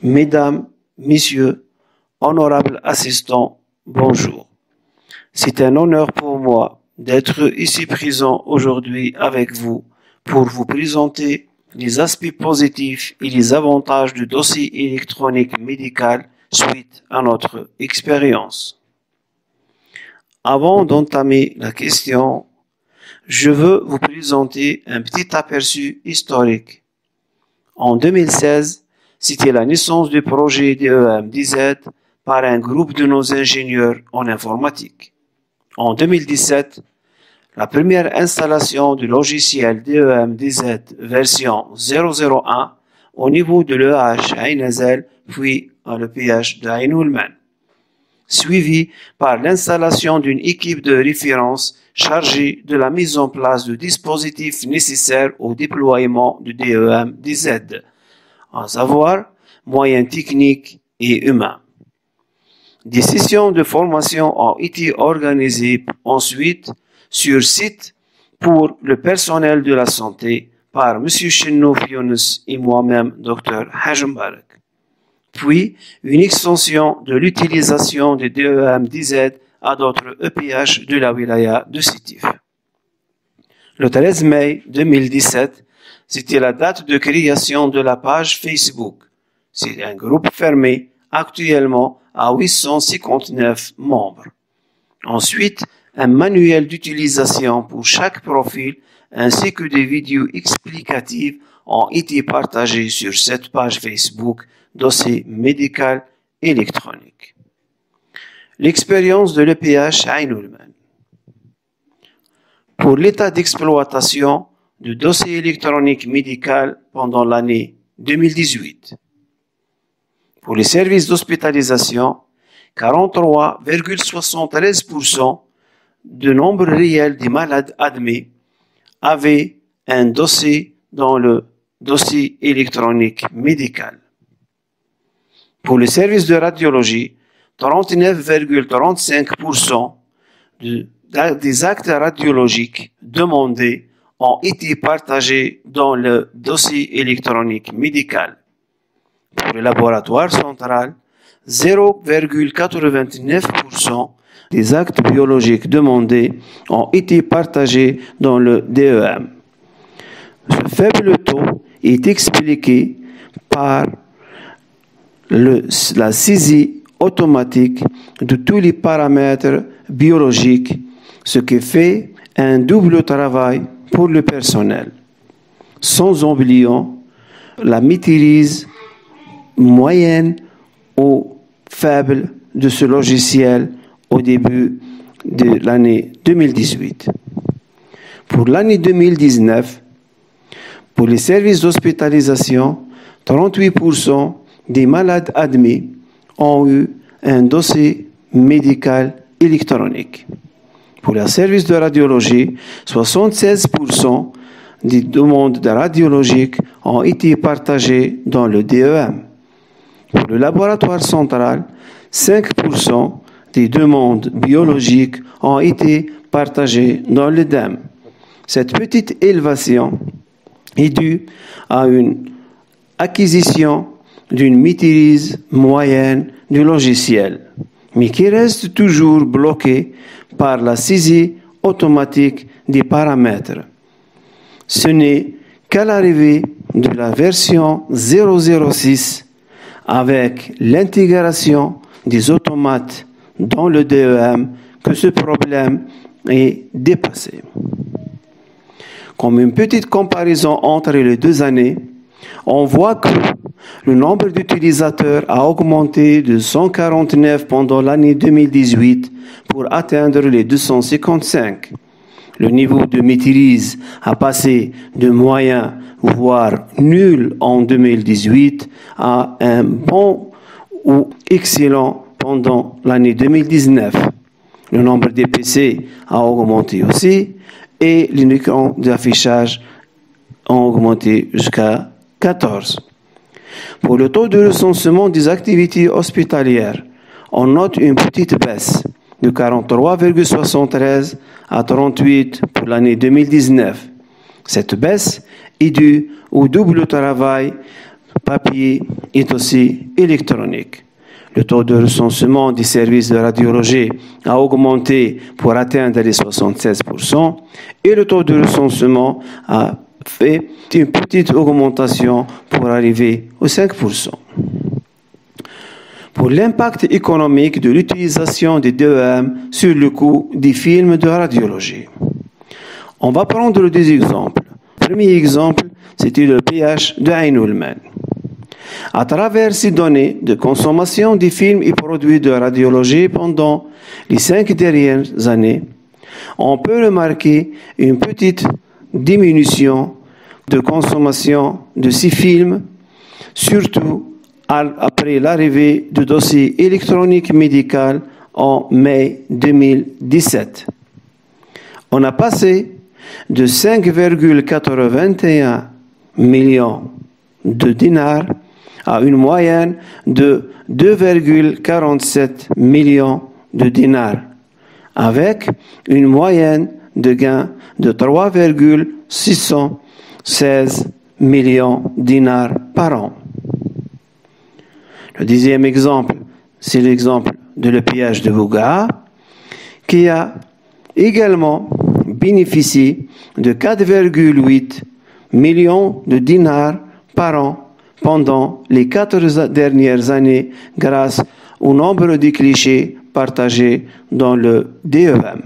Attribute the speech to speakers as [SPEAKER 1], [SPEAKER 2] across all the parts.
[SPEAKER 1] Mesdames, Messieurs, honorables assistants, bonjour. C'est un honneur pour moi d'être ici présent aujourd'hui avec vous pour vous présenter les aspects positifs et les avantages du dossier électronique médical suite à notre expérience. Avant d'entamer la question, je veux vous présenter un petit aperçu historique. En 2016, c'était la naissance du projet DEM-DZ par un groupe de nos ingénieurs en informatique. En 2017, la première installation du logiciel DEM-DZ version 001 au niveau de l'EH Ain Azel puis à l'EPH de Ain Oulman, suivi par l'installation d'une équipe de référence chargée de la mise en place de dispositifs nécessaires au déploiement du DEM-DZ, à savoir moyens techniques et humains. Des sessions de formation ont été organisées ensuite sur site pour le personnel de la santé par M. Chennouf Younes et moi-même, Dr. Haj Mbarak. Puis, une extension de l'utilisation du DEM-DZ à d'autres EPH de la wilaya de Sétif. Le 13 mai 2017, c'était la date de création de la page Facebook. C'est un groupe fermé, actuellement à 859 membres. Ensuite, un manuel d'utilisation pour chaque profil ainsi que des vidéos explicatives ont été partagées sur cette page Facebook dossier médical électronique. L'expérience de l'EPH Ain Oulman. Pour l'état d'exploitation du dossier électronique médical pendant l'année 2018. Pour les services d'hospitalisation, 43,73% du nombre réel des malades admis avaient un dossier dans le dossier électronique médical. Pour les services de radiologie, 39,35% des actes radiologiques demandés ont été partagés dans le dossier électronique médical. Pour le laboratoire central, 0,89% des actes biologiques demandés ont été partagés dans le DEM. Ce faible taux est expliqué par la saisie automatique de tous les paramètres biologiques, ce qui fait un double travail pour le personnel, sans oublier la maîtrise moyenne ou faible de ce logiciel au début de l'année 2018. Pour l'année 2019, pour les services d'hospitalisation, 38% des malades admis ont eu un dossier médical électronique. Pour les services de radiologie, 76% des demandes de radiologiques ont été partagées dans le DEM. Pour le laboratoire central, 5% des demandes biologiques ont été partagées dans le DEM. Cette petite élévation est due à une acquisition d'une maîtrise moyenne du logiciel, mais qui reste toujours bloquée par la saisie automatique des paramètres. Ce n'est qu'à l'arrivée de la version 006 avec l'intégration des automates dans le DEM que ce problème est dépassé. Comme une petite comparaison entre les deux années, on voit que le nombre d'utilisateurs a augmenté de 149 pendant l'année 2018 pour atteindre les 255. Le niveau de maîtrise a passé de moyen, voire nul en 2018 à un bon ou excellent pendant l'année 2019. Le nombre de PC a augmenté aussi et les écrans d'affichage ont augmenté jusqu'à 14. Pour le taux de recensement des activités hospitalières, on note une petite baisse de 43,73 à 38 pour l'année 2019. Cette baisse est due au double travail papier et dossier électronique. Le taux de recensement des services de radiologie a augmenté pour atteindre les 76% et le taux de recensement a fait une petite augmentation pour arriver aux 5%. Pour l'impact économique de l'utilisation des DEM sur le coût des films de radiologie. On va prendre deux exemples. Le premier exemple, c'était le PH de Heinemann. À travers ces données de consommation des films et produits de radiologie pendant les 5 dernières années, on peut remarquer une petite diminution de consommation de ces films, surtout après l'arrivée du dossier électronique médical en mai 2017. On a passé de 5,81 millions de dinars à une moyenne de 2,47 millions de dinars, avec une moyenne de gain de 3,616 millions de dinars par an. Le deuxième exemple, c'est l'exemple de l'EPH de Bouga, qui a également bénéficié de 4,8 millions de dinars par an pendant les 4 dernières années grâce au nombre de clichés partagés dans le DEM.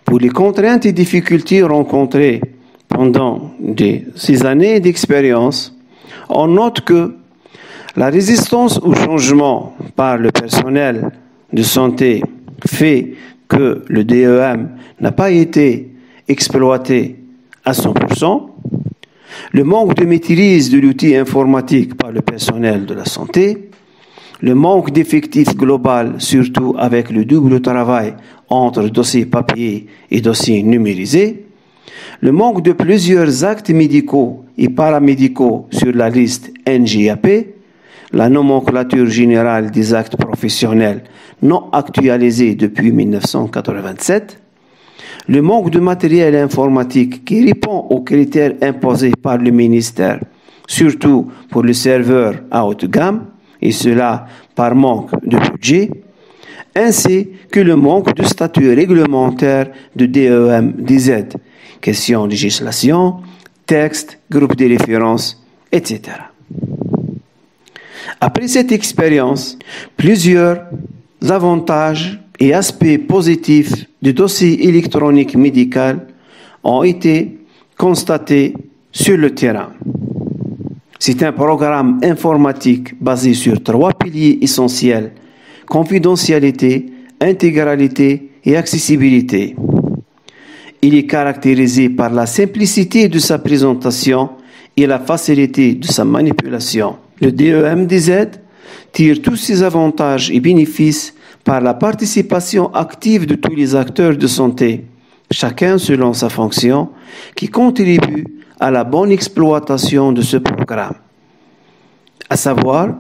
[SPEAKER 1] Pour les contraintes et difficultés rencontrées pendant ces années d'expérience, on note que la résistance au changement par le personnel de santé fait que le DEM n'a pas été exploité à 100%. Le manque de maîtrise de l'outil informatique par le personnel de la santé, le manque d'effectifs global, surtout avec le double travail entre dossier papier et dossier numérisé, le manque de plusieurs actes médicaux et paramédicaux sur la liste NJAP, la nomenclature générale des actes professionnels non actualisée depuis 1987, le manque de matériel informatique qui répond aux critères imposés par le ministère, surtout pour les serveurs à haute gamme, et cela par manque de budget, ainsi que le manque de statut réglementaire de DEM-DZ, question de législation, texte, groupe de référence, etc. Après cette expérience, plusieurs avantages et aspects positifs du dossier électronique médical ont été constatés sur le terrain. C'est un programme informatique basé sur 3 piliers essentiels: confidentialité, intégralité et accessibilité. Il est caractérisé par la simplicité de sa présentation et la facilité de sa manipulation. Le DEM-DZ tire tous ses avantages et bénéfices par la participation active de tous les acteurs de santé, chacun selon sa fonction, qui contribue à la bonne exploitation de ce programme, à savoir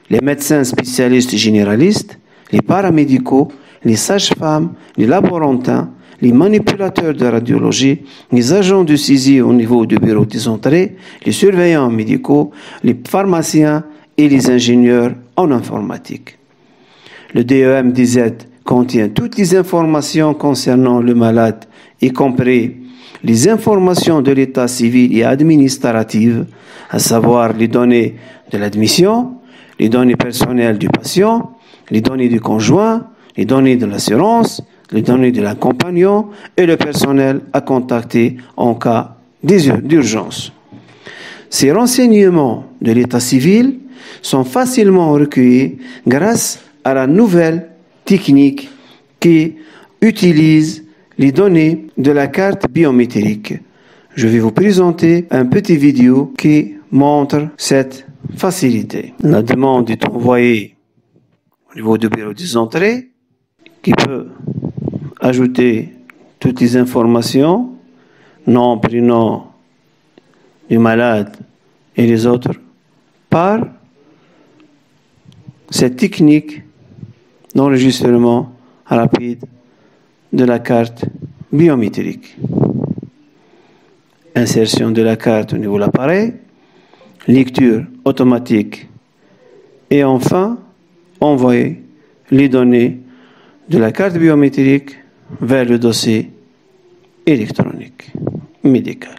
[SPEAKER 1] les médecins spécialistes généralistes, les paramédicaux, les sages-femmes, les laborantins, les manipulateurs de radiologie, les agents de saisie au niveau du bureau des entrées, les surveillants médicaux, les pharmaciens et les ingénieurs en informatique. Le DEM-DZ contient toutes les informations concernant le malade, y compris les informations de l'état civil et administratif, à savoir les données de l'admission, les données personnelles du patient, les données du conjoint, les données de l'assurance, les données de l'accompagnant et le personnel à contacter en cas d'urgence. Ces renseignements de l'état civil sont facilement recueillis grâce à la nouvelle technique qui utilise les données de la carte biométrique. Je vais vous présenter un petit vidéo qui montre cette facilité. La demande est envoyée au niveau du bureau des entrées qui peut ajouter toutes les informations, nom, prénom du malade et les autres, par cette technique d'enregistrement rapide de la carte biométrique. Insertion de la carte au niveau de l'appareil, lecture automatique et enfin envoyer les données de la carte biométrique vers le dossier électronique médical.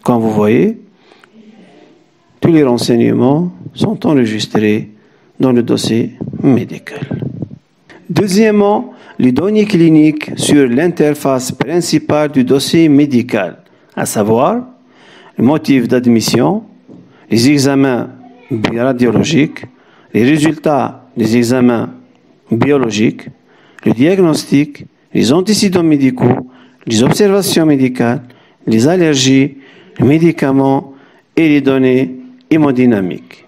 [SPEAKER 1] Comme vous voyez, tous les renseignements sont enregistrés dans le dossier médical. Deuxièmement, les données cliniques sur l'interface principale du dossier médical, à savoir le motif d'admission, les examens radiologiques, les résultats des examens biologiques, le diagnostic, les antécédents médicaux, les observations médicales, les allergies, les médicaments et les données hémodynamiques.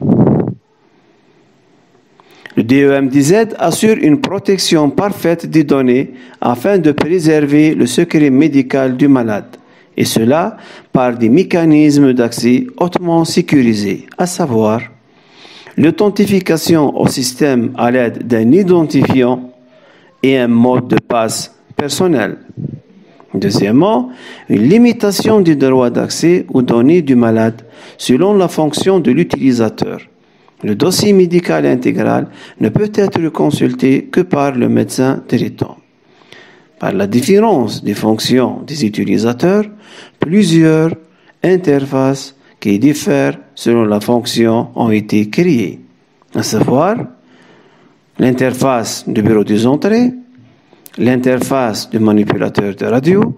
[SPEAKER 1] Le DEMDZ assure une protection parfaite des données afin de préserver le secret médical du malade, et cela par des mécanismes d'accès hautement sécurisés, à savoir l'authentification au système à l'aide d'un identifiant et un mot de passe personnel. Deuxièmement, une limitation du droit d'accès aux données du malade selon la fonction de l'utilisateur. Le dossier médical intégral ne peut être consulté que par le médecin traitant. Par la différence des fonctions des utilisateurs, plusieurs interfaces qui diffèrent selon la fonction ont été créées, à savoir l'interface du bureau des entrées, l'interface du manipulateur de radio,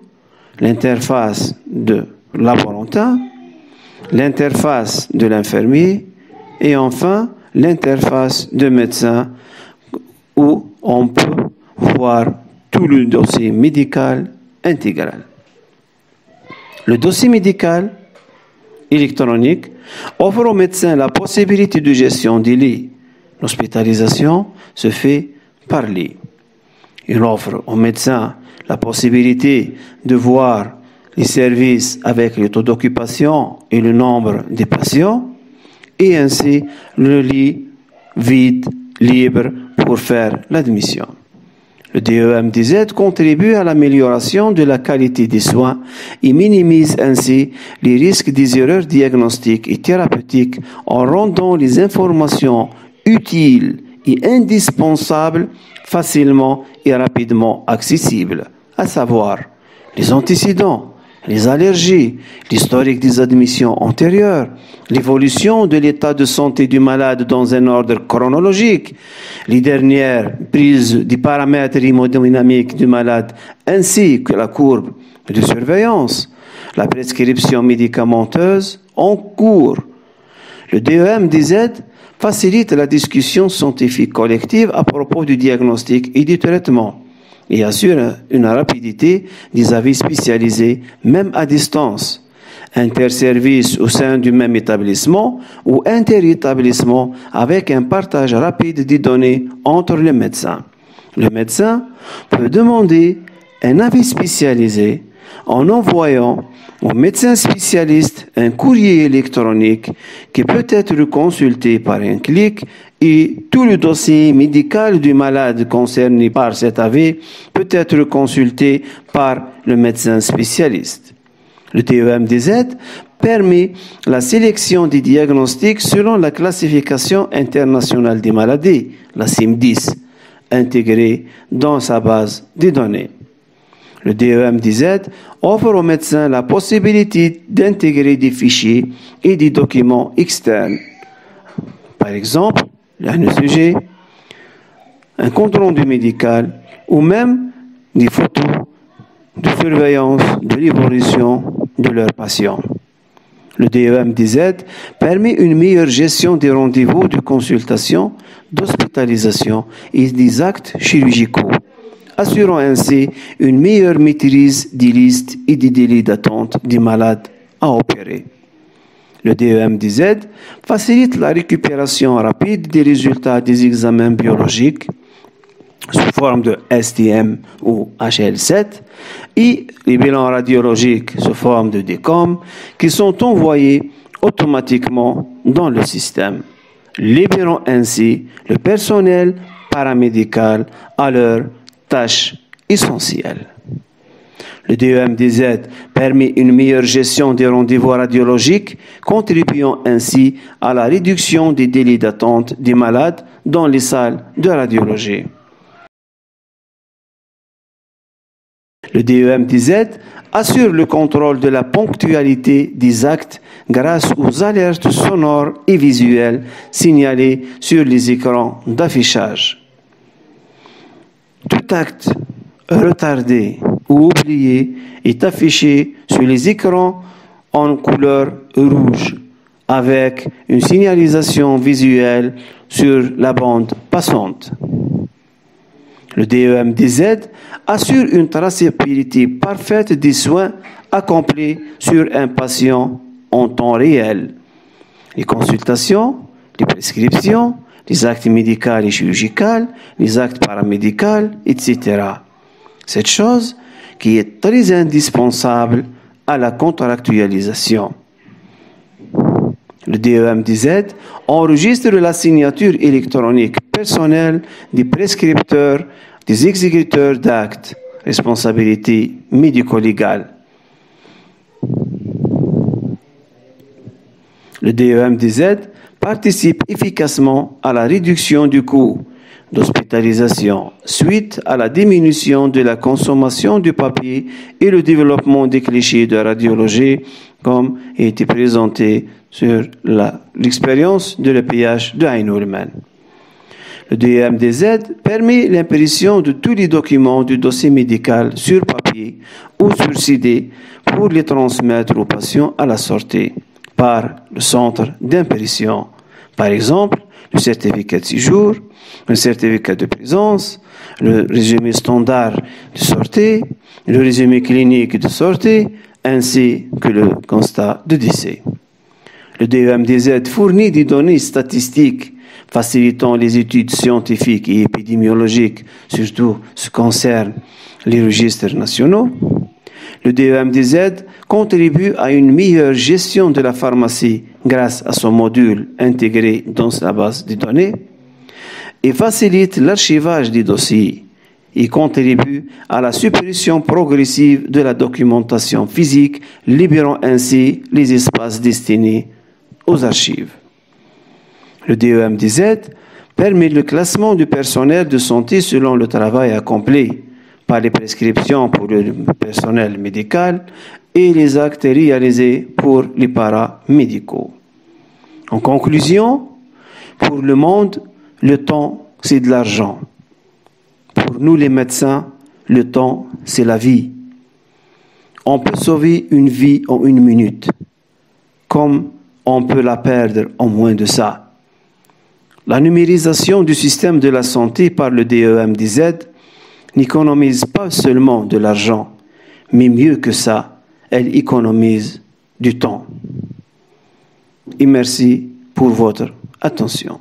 [SPEAKER 1] l'interface de laborantin, l'interface de l'infirmier et enfin l'interface de médecin où on peut voir tout le dossier médical intégral. Le dossier médical électronique offre au médecin la possibilité de gestion des lits. L'hospitalisation se fait par lit. Il offre au médecin la possibilité de voir les services avec le taux d'occupation et le nombre des patients, et ainsi le lit vide, libre pour faire l'admission. Le DEMDZ contribue à l'amélioration de la qualité des soins et minimise ainsi les risques des erreurs diagnostiques et thérapeutiques en rendant les informations utiles et indispensables facilement et rapidement accessibles, à savoir les antécédents, les allergies, l'historique des admissions antérieures, l'évolution de l'état de santé du malade dans un ordre chronologique, les dernières prises des paramètres hémodynamiques du malade, ainsi que la courbe de surveillance, la prescription médicamenteuse en cours. Le DEMDZ facilite la discussion scientifique collective à propos du diagnostic et du traitement et assure une rapidité des avis spécialisés, même à distance, interservices au sein du même établissement ou interétablissement avec un partage rapide des données entre les médecins. Le médecin peut demander un avis spécialisé en envoyant au médecin spécialiste un courrier électronique qui peut être consulté par un clic et tout le dossier médical du malade concerné par cet avis peut être consulté par le médecin spécialiste. Le DEMDZ permet la sélection des diagnostics selon la classification internationale des maladies, la CIM-10, intégrée dans sa base de données. Le DEMDZ offre aux médecins la possibilité d'intégrer des fichiers et des documents externes. Par exemple, un ECG, un compte rendu médical ou même des photos de surveillance de l'évolution de leurs patients. Le DEMDZ permet une meilleure gestion des rendez-vous de consultation, d'hospitalisation et des actes chirurgicaux, assurant ainsi une meilleure maîtrise des listes et des délais d'attente des malades à opérer. Le DEMDZ facilite la récupération rapide des résultats des examens biologiques sous forme de STM ou HL7 et les bilans radiologiques sous forme de DCOM qui sont envoyés automatiquement dans le système, libérant ainsi le personnel paramédical à leurs tâches essentielles. Le DEMDZ permet une meilleure gestion des rendez-vous radiologiques, contribuant ainsi à la réduction des délais d'attente des malades dans les salles de radiologie. Le DEMDZ assure le contrôle de la ponctualité des actes grâce aux alertes sonores et visuelles signalées sur les écrans d'affichage. Tout acte retardé ou oublié est affiché sur les écrans en couleur rouge avec une signalisation visuelle sur la bande passante. Le DEMDZ assure une traçabilité parfaite des soins accomplis sur un patient en temps réel. Les consultations, les prescriptions, les actes médicaux et chirurgicaux, les actes paramédicaux, etc. Cette chose qui est très indispensable à la contractualisation. Le DEMDZ enregistre la signature électronique personnelle des prescripteurs, des exécuteurs d'actes, responsabilité médico-légale. Le DEMDZ participe efficacement à la réduction du coût d'hospitalisation suite à la diminution de la consommation du papier et le développement des clichés de radiologie comme a été présenté sur l'expérience de l'EPH de Heinemann. Le DEMDZ permet l'impression de tous les documents du dossier médical sur papier ou sur CD pour les transmettre aux patients à la sortie par le centre d'impression. Par exemple, le certificat de séjour, le certificat de présence, le résumé standard de sortie, le résumé clinique de sortie, ainsi que le constat de décès. Le DEMDZ fournit des données statistiques facilitant les études scientifiques et épidémiologiques, surtout ce qui concerne les registres nationaux. Le DEMDZ contribue à une meilleure gestion de la pharmacie grâce à son module intégré dans sa base de données et facilite l'archivage des dossiers et contribue à la suppression progressive de la documentation physique, libérant ainsi les espaces destinés aux archives. Le DEMDZ permet le classement du personnel de santé selon le travail accompli par les prescriptions pour le personnel médical et les actes réalisés pour les paramédicaux. En conclusion, pour le monde, le temps, c'est de l'argent. Pour nous les médecins, le temps, c'est la vie. On peut sauver une vie en 1 minute, comme on peut la perdre en moins de ça. La numérisation du système de la santé par le DEMDZ n'économise pas seulement de l'argent, mais mieux que ça, elle économise du temps. Et merci pour votre attention.